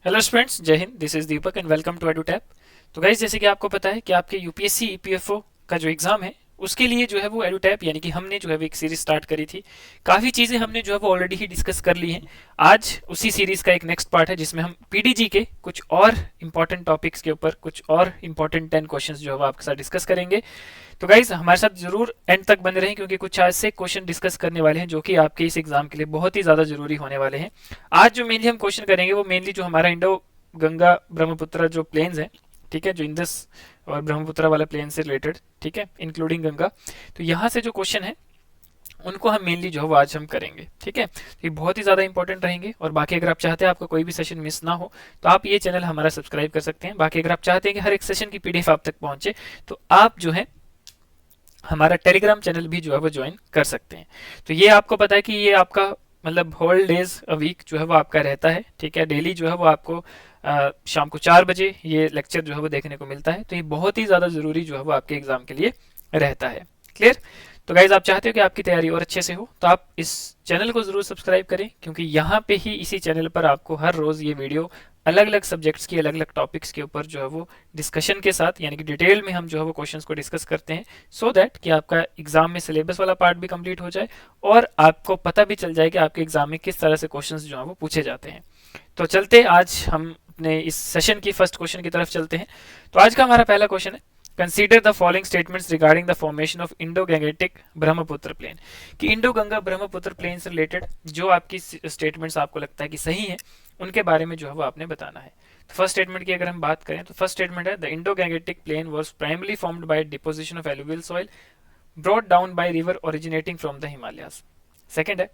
Hello students, Jai Hind. This is Deepak and welcome to Edutap. तो guys, जैसे कि आपको पता है कि आपके यूपीएससी ईपीएफओ का जो एग्जाम है उसके लिए जो है वो एडुटैप यानी कि हमने जो है वो एक सीरीज स्टार्ट करी थी। काफ़ी चीज़ें हमने जो है वो ऑलरेडी ही डिस्कस कर ली हैं। आज उसी सीरीज का एक नेक्स्ट पार्ट है जिसमें हम पीडीजी के कुछ और इंपॉर्टेंट टॉपिक्स के ऊपर कुछ और इंपॉर्टेंट 10 क्वेश्चंस जो है वो आपके साथ डिस्कस करेंगे। तो गाइज, हमारे साथ जरूर एंड तक बने रहें क्योंकि कुछ ऐसे क्वेश्चन डिस्कस करने वाले हैं जो कि आपके इस एग्जाम के लिए बहुत ही ज़्यादा जरूरी होने वाले हैं। आज जो मेनली हम क्वेश्चन करेंगे वो मेनली जो हमारा इंडो गंगा ब्रह्मपुत्र जो प्लेन्स हैं, ठीक है, जो इंदस और ब्रह्मपुत्र वाला प्लेन से रिलेटेड, ठीक है, इंक्लूडिंग गंगा। तो यहाँ से जो क्वेश्चन है उनको हम मेनली जो है वो आज हम करेंगे, ठीक है। तो ये बहुत ही ज़्यादा इंपॉर्टेंट रहेंगे। और बाकी अगर आप चाहते हैं आपका कोई भी सेशन मिस ना हो तो आप ये चैनल हमारा सब्सक्राइब कर सकते हैं। बाकी अगर आप चाहते हैं कि हर एक सेशन की पीडीएफ आप तक पहुंचे तो आप जो है हमारा टेलीग्राम चैनल भी जो है वो ज्वाइन कर सकते हैं। तो ये आपको पता है कि ये आपका मतलब होल डेज अ वीक जो है वो आपका रहता है, ठीक है। डेली जो है वो आपको शाम को 4 बजे ये लेक्चर जो है वो देखने को मिलता है। तो ये बहुत ही ज़्यादा ज़रूरी जो है वो आपके एग्जाम के लिए रहता है। क्लियर? तो गाइज, आप चाहते हो कि आपकी तैयारी और अच्छे से हो तो आप इस चैनल को ज़रूर सब्सक्राइब करें क्योंकि यहाँ पे ही इसी चैनल पर आपको हर रोज़ ये वीडियो अलग अलग सब्जेक्ट्स की अलग अलग टॉपिक्स के ऊपर जो है वो डिस्कशन के साथ यानी कि डिटेल में हम जो है वो क्वेश्चंस को डिस्कस करते हैं, सो दैट कि आपका एग्जाम में सिलेबस वाला पार्ट भी कंप्लीट हो जाए और आपको पता भी चल जाए कि आपके एग्जाम में किस तरह से क्वेश्चंस जो है वो पूछे जाते हैं। तो चलते आज हम अपने इस सेशन की फर्स्ट क्वेश्चन की तरफ चलते हैं। तो आज का हमारा पहला क्वेश्चन है, consider the following statements regarding the formation of Indo Gangetic Brahmaputra plain. कि इंडो गंगा ब्रह्मपुत्र प्लेन से रिलेटेड जो आपकी स्टेटमेंट्स आपको लगता है कि सही है उनके बारे में जो है वो आपने बताना है। तो फर्स्ट स्टेटमेंट की अगर हम बात करें तो फर्स्ट स्टेटमेंट है, the Indo Gangetic plain was primarily formed by deposition of alluvial soil brought down by river originating from the Himalayas. Second है,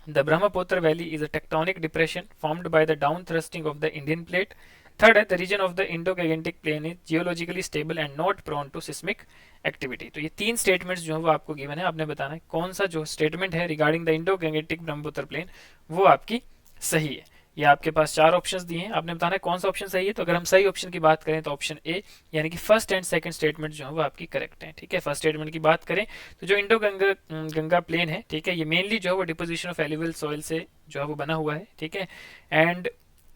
the Brahmaputra Valley is a tectonic depression formed by the down thrusting of the Indian plate. Third है, the region of the Indo-Gangetic Plain is geologically stable and not prone to seismic activity. तो ये तीन statements जो है वो आपको given है, आपने बताना है कौन सा जो स्टेटमेंट है regarding the Indo Gangetic Brahmaputra plain वो आपकी सही है। ये आपके पास चार ऑप्शंस दिए हैं, आपने बताना है कौन सा ऑप्शन सही है। तो अगर हम सही ऑप्शन की बात करें तो ऑप्शन ए यानी कि फर्स्ट एंड सेकंड स्टेटमेंट जो है वो आपकी करेक्ट है, ठीक है। फर्स्ट स्टेटमेंट की बात करें तो जो इंडो गंगा गंगा प्लेन है, ठीक है, ये मेनली जो है वो डिपोजिशन ऑफ एलुवियल सॉइल से जो है वो बना हुआ है, ठीक है। And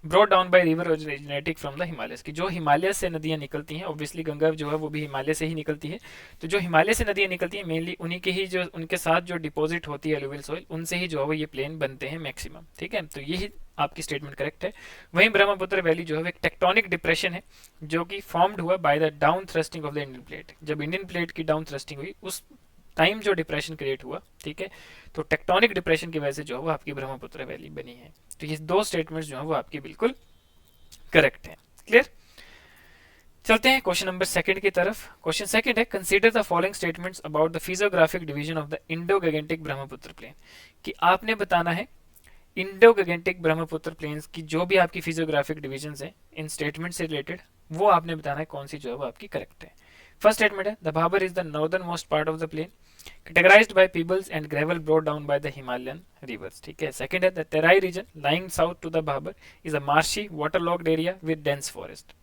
brought down by river originating from the Himalayas, की जो हिमालय से नदियां निकलती हैं, ऑब्वियसली गंगा जो है वो भी हिमालय से ही निकलती है। तो जो हिमालय से नदियां निकलती हैं मेनली उन्हीं के ही जो उनके साथ जो डिपॉजिट होती है एलुवियल सॉइल उनसे ही जो है वो ये प्लेन बनते हैं मैक्सिमम, ठीक है। तो यही आपकी स्टेटमेंट करेक्ट है। वहीं ब्रह्मपुत्र वैली जो है एक टेक्टोनिक डिप्रेशन है जो कि फॉर्म्ड हुआ by the down thrusting of the Indian plate. जब इंडियन प्लेट की डाउन थ्रस्टिंग हुई उस टाइम जो डिप्रेशन क्रिएट हुआ, ठीक है, तो टेक्टोनिक डिप्रेशन की वजह से जो है वो आपकी ब्रह्मपुत्र वैली बनी है। तो ये दो स्टेटमेंट्स जो है वो आपकी बिल्कुल करेक्ट है। क्लियर? चलते हैं क्वेश्चन नंबर सेकंड की तरफ। क्वेश्चन सेकंड है, consider the following statements about the physiographic division of the Indo Gangetic Brahmaputra plain. कि आपने बताना है इंडो गैंगेटिक ब्रह्मपुत्र प्लेन्स की जो भी आपकी फिजियोग्राफिक डिवीजन है इन स्टेटमेंट से रिलेटेड वो आपने बताना है कौन सी जो है वो आपकी करेक्ट है। फर्स्ट स्टेटमेंट है, the Bhabar is the northern most part of the plain categorized by pebbles and gravel brought down by the Himalayan rivers, ठीक है। सेकंड है, the Terai region lying south to the Bhabar is a marshy waterlogged area with dense forest.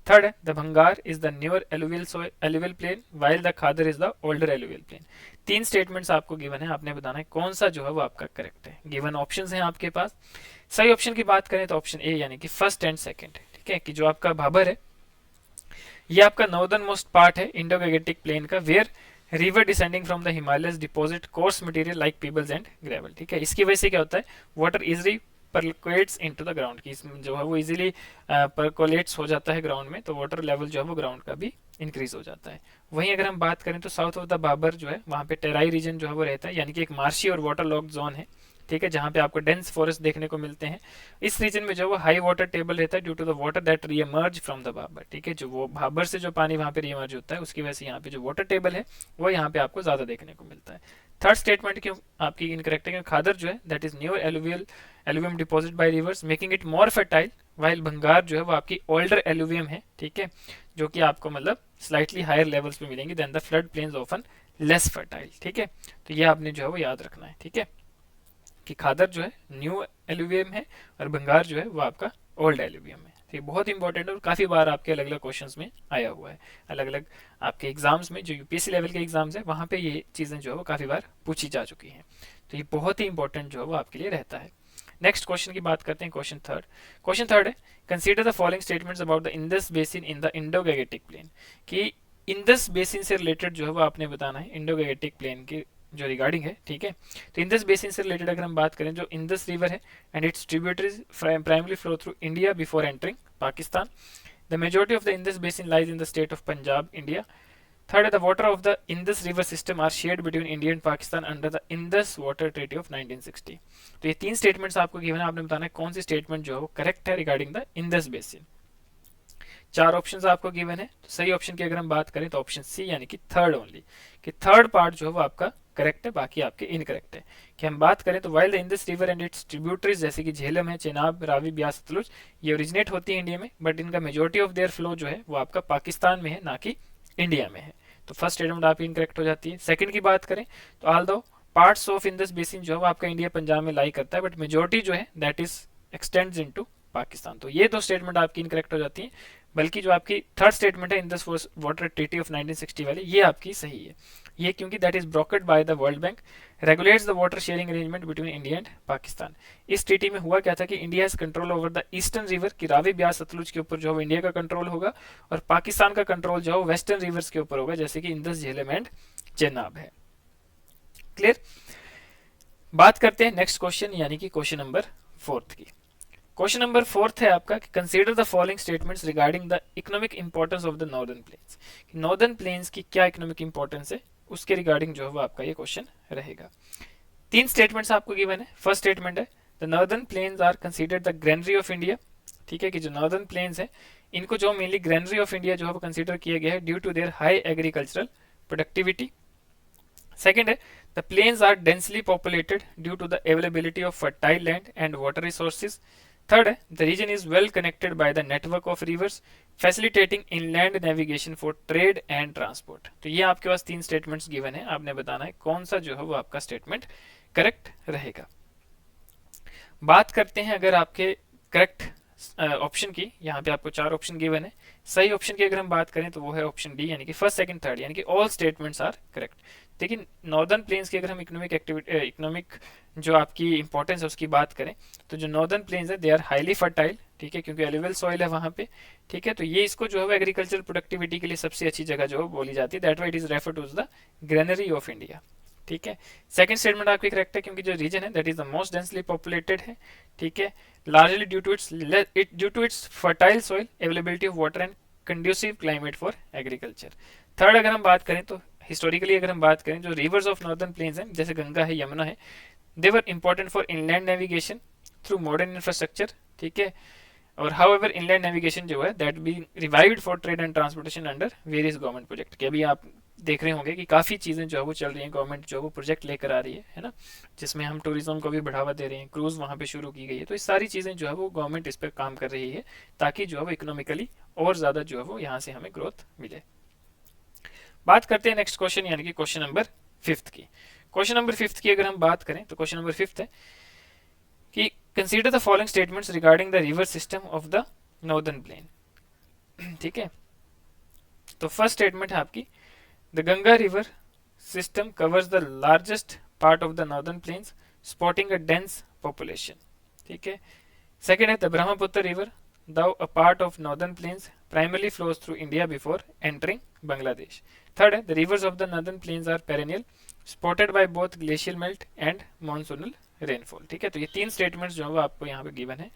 Third है, the Bhangar is the newer alluvial plain while the Khadar is the older alluvial plain. तीन statements आपको given है, आपने बताना है कौन सा जो है वो आपका करेक्ट है। गिवन ऑप्शंस हैं आपके पास। सही ऑप्शन की बात करें तो ऑप्शन ए यानी कि फर्स्ट एंड सेकंड, ठीक है, कि जो आपका भाबर है ये आपका नॉर्दर्न मोस्ट पार्ट है इंडो गैंगेटिक प्लेन का, where river descending from the Himalayas deposit coarse material like pebbles and gravel, ठीक है। इसकी वजह से क्या होता है, water easily percolates into the ground, की जो है वो इजीली परकोलेट्स हो जाता है ग्राउंड में, तो वाटर लेवल जो है वो ग्राउंड का भी इंक्रीज हो जाता है। वहीं अगर हम बात करें तो साउथ ऑफ द बाबर जो है वहाँ पे टेराई रीजन जो है वो रहता है यानी कि एक मार्शी और वाटर लॉक जोन है, ठीक है, जहाँ पे आपको डेंस फॉरेस्ट देखने को मिलते हैं। इस रीजन में जो वो हाई वाटर टेबल रहता है due to the water that reemerge from the Bhabar, ठीक है, जो वो भाबर से जो पानी वहाँ पे रीएमर्ज होता है उसकी वजह से यहाँ पे जो वाटर टेबल है वो यहाँ पे आपको ज्यादा देखने को मिलता है। थर्ड स्टेटमेंट क्यों आपकी इनकरेक्ट है, खादर जो है that is new alluvium deposit by rivers making it more fertile, while Bhangar जो है वो आपकी ओल्डर एलुवियम है, ठीक है, जो कि आपको मतलब स्लाइटली हायर लेवल्स पे मिलेंगे then the flood plains often less fertile, ठीक है। तो ये आपने जो है वो याद रखना है, ठीक है, कि खादर जो है न्यू एलुवियम है और भंगार जो है वो आपका ओल्ड एलुवियम है। तो ये बहुत इंपॉर्टेंट है और काफ़ी बार आपके अलग अलग क्वेश्चंस में आया हुआ है। अलग अलग आपके एग्जाम्स में जो यूपीएससी लेवल के एग्जाम्स है वहाँ पे ये चीज़ें जो है वो काफ़ी बार पूछी जा चुकी हैं। तो ये बहुत ही इंपॉर्टेंट जो है वो आपके लिए रहता है। नेक्स्ट क्वेश्चन की बात करते हैं, क्वेश्चन थर्ड है, consider the following statements about the Indus basin in the Indo Gangetic plain. कि इंडस बेसिन से रिलेटेड जो है वो आपने बताना है इंडो गैंजेटिक प्लेन की जो रिगार्डिंग है, ठीक है। तो इंडस बेसिन से रिलेटेड अगर हम बात करें, जो इंडस रिवर है and its tributaries primary flow through India before entering Pakistan. The majority of the Indus basin lies in the state of Punjab, India. Third है, the water of the Indus river system are shared between India and Pakistan under the Indus water treaty of 1960। तो ये तीन statements आपको given है, आपने बताना है कौन सी स्टेटमेंट जो है वो करेक्ट है रिगार्डिंग द इंडस बेसिन। चार ऑप्शंस आपको गिवन है, तो सही ऑप्शन की अगर हम बात करें तो ऑप्शन सी यानी कि थर्ड ओनली, कि थर्ड पार्ट जो है वो आपका करेक्ट है, बाकी आपके इनकरेक्ट है। कि हम बात करें तो while the Indus river and its tributaries जैसे कि झेलम है, चेनाब, रावी, ब्यास, सतलुज, ये ओरिजिनेट होती है इंडिया में, बट इनका मेजोरिटी ऑफ देयर फ्लो जो है वो आपका पाकिस्तान में है, ना कि इंडिया में है। तो फर्स्ट स्टेटमेंट आपकी इनकरेक्ट हो जाती है। सेकंड की बात करें तो ऑल दो पार्ट्स ऑफ इंडस बेसिन जो है वो आपका इंडिया पंजाब में लाई करता है, बट मेजोरिटी जो है that is x tends into Pakistan. तो ये दो स्टेटमेंट आपकी इनकरेक्ट हो जाती है, बल्कि जो आपकी थर्ड स्टेटमेंट है इंडस वाटर ट्रीटी ऑफ 1960 वाली, ये आपकी सही है। ये क्योंकि that is brokered by the world bank, regulates the water sharing arrangement between India and Pakistan. इस ट्रीटी में हुआ क्या था कि India has control over the eastern river की रावी, ब्यास, सतलुज के ऊपर जो है इंडिया का कंट्रोल होगा, और पाकिस्तान का कंट्रोल जो है वेस्टर्न रिवर्स के ऊपर होगा, जैसे कि इंडस, झेलम एंड चेनाब है। क्लियर। बात करते हैं नेक्स्ट क्वेश्चन यानी कि क्वेश्चन नंबर फोर्थ की। क्वेश्चन नंबर फोर्थ है आपका, consider the following statements regarding the economic importance of the northern planes. Northern plains की क्या इकोनॉमिक इंपॉर्टेंस है, उसके रिगार्डिंग जो है वो आपका ये क्वेश्चन रहेगा। तीन स्टेटमेंट्स आपको गिवन है। फर्स्ट स्टेटमेंट है, the northern plains are considered the granary of India. ठीक है, कि जो नॉर्दर्न प्लेन्स है इनको जो मेनली ग्रेनरी ऑफ इंडिया जो है वो कंसीडर किया गया है due to their high agricultural productivity. Second है, the plains are densely populated due to the availability of fertile land and water resources. Third है, the region is well connected by the network of rivers facilitating inland navigation for trade and transport. तो ये आपके पास तीन statements given है, आपने बताना है कौन सा जो है वो आपका स्टेटमेंट करेक्ट रहेगा। बात करते हैं अगर आपके करेक्ट ऑप्शन की, यहाँ पे आपको चार ऑप्शन गिवन है। सही ऑप्शन की अगर हम बात करें तो वो है ऑप्शन डी, यानी कि फर्स्ट, सेकंड, थर्ड, यानी कि ऑल स्टेटमेंट्स आर करेक्ट। लेकिन नॉर्दर्न प्लेन्स की अगर हम इकोनॉमिक जो आपकी इंपॉर्टेंस है उसकी बात करें, तो जो नॉर्दर्न प्लेन्स है दे आर हाईली फर्टाइल, ठीक है, क्योंकि एलुवियल सॉइल है वहाँ पे, ठीक है। तो ये इसको जो है एग्रीकल्चर प्रोडक्टिविटी के लिए सबसे अच्छी जगह जो है बोली जाती है, that why it is refer to the granary of India. ठीक है, सेकंड स्टेटमेंट आपकी करेक्ट है, क्योंकि जो रीजन है that is the most densely populated है, ठीक है, largely due to its fertile soil, availability of water and conducive climate for agriculture. Third अगर हम बात करें तो हिस्टोरिकली अगर हम बात करें, जो रिवर्स ऑफ नॉर्दर्न प्लेन्स हैं जैसे गंगा है, यमुना है, they were important for inland navigation through modern infrastructure, ठीक है। और हाउएवर इनलैंड नेविगेशन जो है that be revived for trade and transportation under various government project. कि अभी आप देख रहे होंगे कि काफ़ी चीज़ें जो है वो चल रही हैं, गवर्नमेंट जो है वो प्रोजेक्ट लेकर आ रही है ना, जिसमें हम टूरिज्म को भी बढ़ावा दे रहे हैं, क्रूज़ वहाँ पे शुरू की गई है। तो इस सारी चीज़ें जो है वो गवर्नमेंट इस पर काम कर रही है, ताकि जो है वो इकोनॉमिकली और ज़्यादा जो है वो यहाँ से हमें ग्रोथ मिले। बात करते हैं नेक्स्ट क्वेश्चन यानी कि क्वेश्चन नंबर फिफ्थ की। क्वेश्चन नंबर फिफ्थ की अगर हम बात करें तो क्वेश्चन नंबर फिफ्थ है कि consider the following statements regarding the river system of the northern plane. ठीक है, तो फर्स्ट स्टेटमेंट है आपकी, the Ganga river system covers the largest part of the northern planes spotting a dense population. ठीक है, second है, the Brahmaputra river though a part of northern plains primarily flows through India before entering Bangladesh. Third, the rivers of the northern plains are perennial, spotted by both glacial melt and monsoonal rainfall. ठीक है, तो ये तीन statements जो है वो आपको यहाँ पे गिवन है,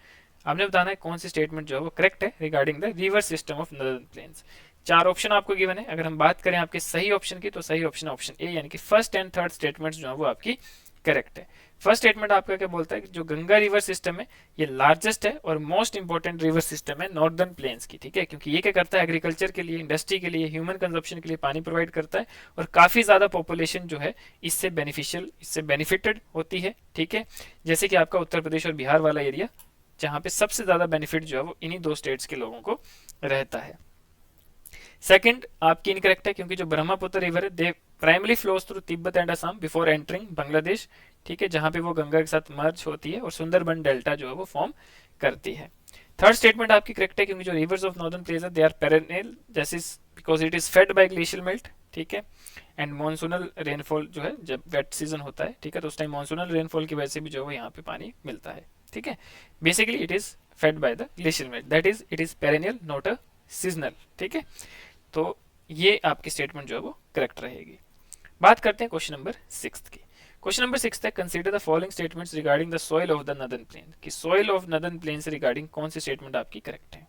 आपने बताना है कौन सी स्टेटमेंट जो है वो करेक्ट है regarding the river system of northern plains. चार ऑप्शन आपको गिवन है, अगर हम बात करें आपके सही ऑप्शन की तो सही ऑप्शन ऑप्शन ए, यानी कि फर्स्ट एंड थर्ड स्टेटमेंट्स जो है वो आपकी करेक्ट है। फर्स्ट स्टेटमेंट आपका क्या बोलता है कि जो गंगा रिवर सिस्टम है ये लार्जेस्ट है और मोस्ट इंपॉर्टेंट रिवर सिस्टम है नॉर्दर्न प्लेन्स की। ठीक है, क्योंकि ये क्या करता है, एग्रीकल्चर के लिए, इंडस्ट्री के लिए, ह्यूमन कंजप्शन के लिए पानी प्रोवाइड करता है, और काफी ज्यादा पॉपुलेशन जो है इससे बेनिफिटेड होती है। ठीक है, जैसे कि आपका उत्तर प्रदेश और बिहार वाला एरिया, जहाँ पे सबसे ज्यादा बेनिफिट जो है वो इन्हीं दो स्टेट्स के लोगों को रहता है। सेकंड आपकी इनकरेक्ट है, क्योंकि जो ब्रह्मपुत्र रिवर है they primary flows through Tibet and Assam before entering Bangladesh. ठीक है, जहां पे वो गंगा के साथ मर्ज होती है और सुंदरबन डेल्टा जो है वो फॉर्म करती है। थर्ड स्टेटमेंट आपकी करेक्ट है, क्योंकि जो रिवर्स ऑफ नॉर्दर्न प्लेन्स है दे आर पेरेनियल, जैसे because it is fed bye glacial melt. ठीक है, एंड मॉनसूनल रेनफॉल जो है जब वेट सीजन होता है, ठीक है, तो उस टाइम मॉनसूनल रेनफॉल की वजह से भी जो है यहाँ पे पानी मिलता है। ठीक है। Basically it is fed by the glacier melt, that is it is perennial not a seasonal, ठीक है। तो ये आपकी स्टेटमेंट जो है वो करेक्ट रहेगी। बात करते हैं क्वेश्चन नंबर 6 की। क्वेश्चन नंबर 6 है, consider the following statements regarding the soil of the northern plain, कि सॉइल ऑफ नॉर्दर्न प्लेन से रिगार्डिंग कौन सी स्टेटमेंट आपकी करेक्ट है।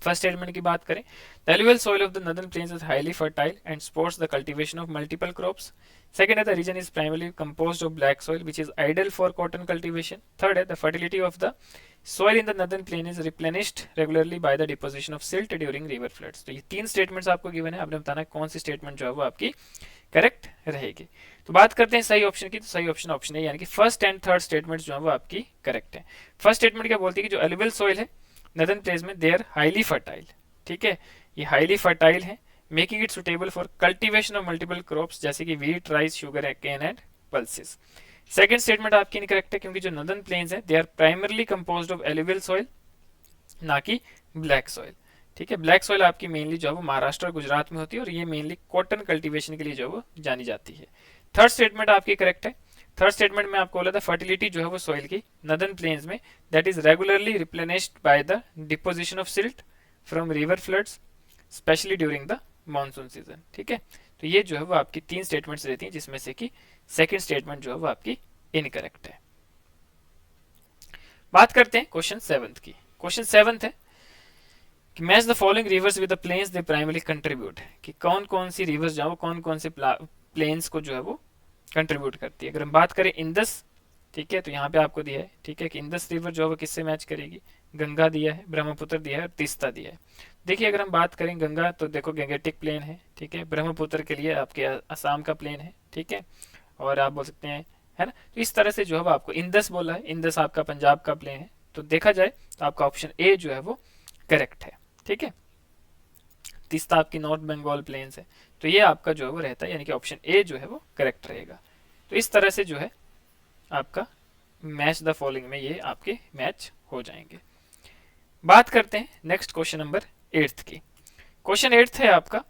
फर्स्ट स्टेटमेंट की बात करें, the alluvial soil of the northern plains is highly fertile and supports the cultivation of multiple crops. Second है, the region is primarily composed of black soil which is ideal for cotton cultivation. Third है, the fertility of the soil in the northern plain is replenished regularly by the deposition of silt during river floods। तो ये तीन statements आपको given है, आपने बताना है कौन सी स्टेटमेंट जो है वो आपकी करेक्ट रहेगी। तो बात करते हैं सही ऑप्शन की, तो सही ऑप्शन है, यानी कि फर्स्ट एंड थर्ड स्टेटमेंट जो है वो आपकी करेक्ट है। फर्स्ट स्टेटमेंट क्या बोलती है कि जो एलुवियल सॉइल है नॉर्दर्न प्लेन्स में दे आर हाईली फर्टाइल, ठीक है, ये हाईली फर्टाइल है, making it suitable for cultivation of multiple crops जैसे कि wheat, rice, sugarcane and pulses. Second statement आपकी इनकरेक्ट है, क्योंकि जो नॉर्दर्न प्लेन्स है they are primarily composed of alluvial soil, ना कि ब्लैक सॉइल, ठीक है। ब्लैक सॉइल आपकी मेनली जो है वो महाराष्ट्र और गुजरात में होती है और ये मेनली कॉटन कल्टीवेशन के लिए जो है वो जानी जाती है। थर्ड स्टेटमेंट आपकी करेक्ट है। थर्ड स्टेटमेंट में आपको बोला था फर्टिलिटी जो है वो सॉइल की नॉर्दर्न प्लेन्स में that is regularly replenished by the deposition of silt from river floods specially during the monsoon season, ठीक है। तो ये जो है वो आपकी तीन स्टेटमेंट्स रहती हैं, जिसमें से कि सेकंड स्टेटमेंट जो है वो आपकी इनकरेक्ट है। बात करते हैं क्वेश्चन 7 की। क्वेश्चन 7 है कि match the following rivers with the plains they primarily contribute, कि कौन कौन सी रिवर्स जो है वो कौन कौन से प्लेन्स को जो है वो कंट्रीब्यूट करती है। अगर हम बात करें इंदस, ठीक है, तो यहाँ पे आपको दिया है, ठीक है, कि इंदस रिवर जो है वो किससे मैच करेगी, गंगा दिया है, ब्रह्मपुत्र दिया है और तीस्ता दिया है। देखिए अगर हम बात करें गंगा तो देखो गंगेटिक प्लेन है, ठीक है, ब्रह्मपुत्र के लिए आपके असम का प्लेन है, ठीक है, और आप बोल सकते हैं, है ना। तो इस तरह से जो है आपको इंदस बोला है, इंदस आपका पंजाब का प्लेन है, तो देखा जाए तो आपका ऑप्शन ए जो है वो करेक्ट है, ठीक है। तीस्ता आपकी नॉर्थ बंगाल प्लेन्स है, तो ये आपका जो है वो रहता है, यानी कि ऑप्शन ए जो है वो करेक्ट रहेगा। तो इस तरह से जो है आपका मैच द फॉलोइंग में ये आपके मैच हो जाएंगे। बात करते हैं नेक्स्ट क्वेश्चन नंबर 8 की। क्वेश्चन 8 है आपका,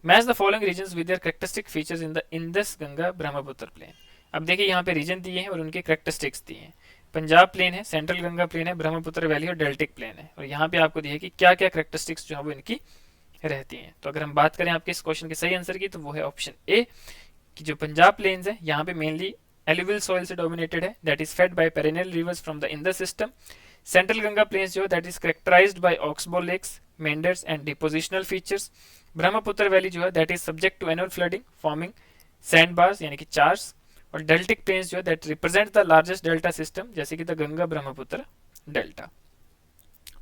match the following regions with their characteristic features in the Indus Ganga Brahmaputra plain. अब देखिए यहाँ पे रीजन दिए हैं और उनके कैरेक्टरिस्टिक्स दिए हैं। पंजाब प्लेन है, सेंट्रल गंगा प्लेन है, ब्रह्मपुत्र वैली और डेल्टिक प्लेन है, और यहाँ पे आपको दिया है कि क्या क्या कैरेक्टरिस्टिक्स जो है वो इनकी रहती हैं। तो अगर हम बात करें आपके इस क्वेश्चन के सही आंसर की, तो वो है ऑप्शन ए, कि जो पंजाब प्लेन्स है यहाँ पे मेनली एलुवियल सॉइल से डोमिनेटेड है, that is fed by perennial rivers from the Indus system. Central Ganga plains जो है that is characterised by oxbow lakes, meanders and depositional features. Brahmaputra valley जो है that is subject to annual flooding forming sand bars यानी कि चार्स। और deltaic plains जो है that represent the largest delta system जैसे कि द गंगा ब्रह्मपुत्र डेल्टा।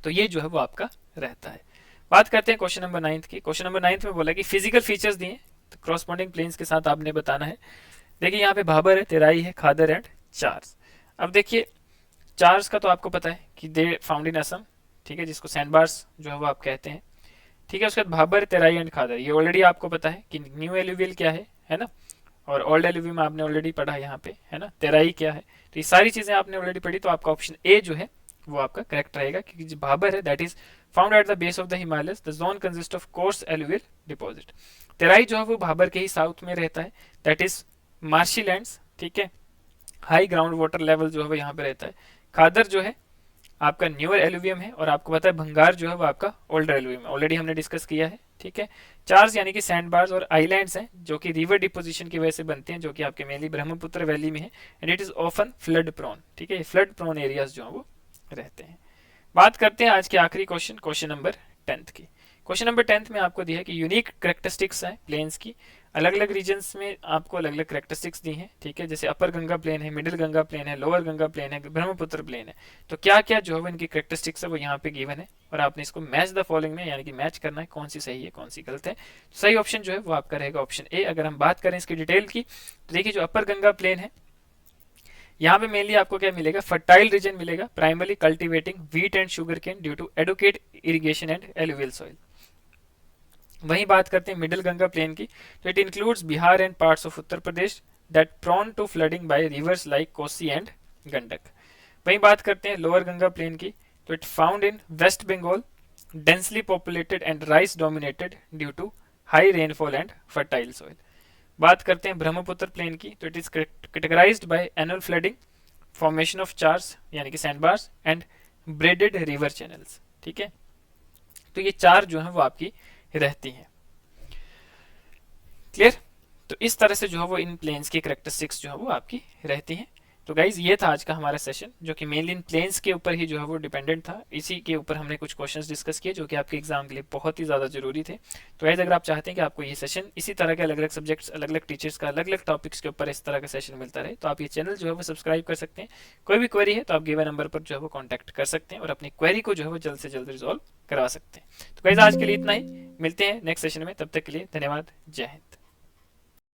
तो ये जो है वो आपका रहता है। बात करते हैं क्वेश्चन नंबर 9 की। क्वेश्चन नंबर 9 में बोला कि फिजिकल फीचर्स दिए, तो क्रॉसपॉन्डिंग प्लेन्स के साथ आपने बताना है। देखिए यहाँ पे भाबर है, तेराई है, खादर एंड चार्स। अब देखिए चार्स का तो आपको पता है कि दे फाउंड इन असम, ठीक है, जिसको सैंडबार्स जो है वो आप कहते हैं, ठीक है। उसके बाद भाबर, तेराई एंड खादर, ये ऑलरेडी आपको पता है कि न्यू एलुवियल क्या है ना, और ओल्ड एलुवियल में आपने ऑलरेडी पढ़ा यहाँ पे, है ना। तेराई क्या है, तो ये सारी चीजें आपने ऑलरेडी पढ़ी, तो आपका ऑप्शन ए जो है वो आपका करेक्ट रहेगा, क्योंकि जो भाबर है that is found at the base of the Himalayas, the zone consist of course alluvial deposit. Terai जो है वो भाबर के ही साउथ में रहता है, दैट इज मार्शी लैंड्स, ठीक है, हाई ग्राउंड वाटर लेवल जो है वो यहाँ पे रहता है। खादर जो है आपका न्यूअर एलुवियम है, और आपको पता है भंगार जो है वो आपका ओल्डर एलुवियम है, ऑलरेडी हमने डिस्कस किया है, ठीक है। चार्स यानी कि सैंड बार्स और आइलैंड्स हैं जो कि रिवर डिपोजिशन की वजह से बनते हैं, जो कि आपके मेनली ब्रह्मपुत्र वैली में है, and it is often flood prone, ठीक है, फ्लड प्रोन एरियाज जो है वो रहते हैं। बात करते हैं आज के आखिरी क्वेश्चन, क्वेश्चन नंबर 10 की। क्वेश्चन नंबर 10 में आपको दिया है कि यूनिक कैरेक्टरिस्टिक्स हैं प्लेन्स की, अलग अलग रीजन्स में आपको अलग अलग कैरेक्टरिस्टिक्स दी हैं, ठीक है, जैसे अपर गंगा प्लेन है, मिडिल गंगा प्लेन है, लोअर गंगा प्लेन है, ब्रह्मपुत्र प्लेन है। तो क्या क्या जो है इनकी कैरेक्टरिस्टिक्स है वो यहाँ पे गिवन है, और आपने इसको मैच द फॉलोइंग में यानी कि मैच करना है, कौन सी सही है कौन सी गलत है। तो सही ऑप्शन जो है वो आपका रहेगा ऑप्शन ए। अगर हम बात करें इसकी डिटेल की, तो देखिए जो अपर गंगा प्लेन है यहाँ पे मेनली आपको क्या मिलेगा, फर्टाइल रीजन मिलेगा, primarily cultivating wheat and sugarcane due to adequate irrigation and alluvial soil. वहीं बात करते हैं मिडिल गंगा प्लेन की, तो it includes Bihar and parts of Uttar Pradesh that prone to flooding by rivers like Kosi and Gandak. वहीं बात करते हैं लोअर गंगा प्लेन की, तो it found in West Bengal, densely populated and rice dominated due to high rainfall and fertile soil. बात करते हैं ब्रह्मपुत्र प्लेन की, तो it is categorised by annual flooding formation of chars यानी कि sand bars and braided river channels. ठीक है, तो ये 4 जो है वो आपकी रहती हैं। क्लियर? तो इस तरह से जो है वो इन प्लेन्स की करेक्टरिस्टिक्स जो है वो आपकी रहती हैं। तो गाइज ये था आज का हमारा सेशन, जो कि मेनली इन प्लेन्स के ऊपर ही जो है वो डिपेंडेंट था। इसी के ऊपर हमने कुछ क्वेश्चंस डिस्कस किए जो कि आपके एग्जाम के लिए बहुत ही ज़्यादा जरूरी थे। तो गाइज अगर आप चाहते हैं कि आपको ये सेशन इसी तरह के अलग अलग सब्जेक्ट्स, अलग अलग टीचर्स का अलग अलग टॉपिक्स के ऊपर इस तरह का सेशन मिलता रहे, तो आप ये चैनल जो है वो सब्सक्राइब कर सकते हैं। कोई भी क्वेरी है तो आप गिवन नंबर पर जो है वो कॉन्टैक्ट कर सकते हैं और अपनी क्वेरी को जो है वो जल्द से जल्द रिजॉल्व करवा सकते हैं। तो गाइज आज के लिए इतना ही, मिलते हैं नेक्स्ट सेशन में, तब तक के लिए धन्यवाद, जय हिंद।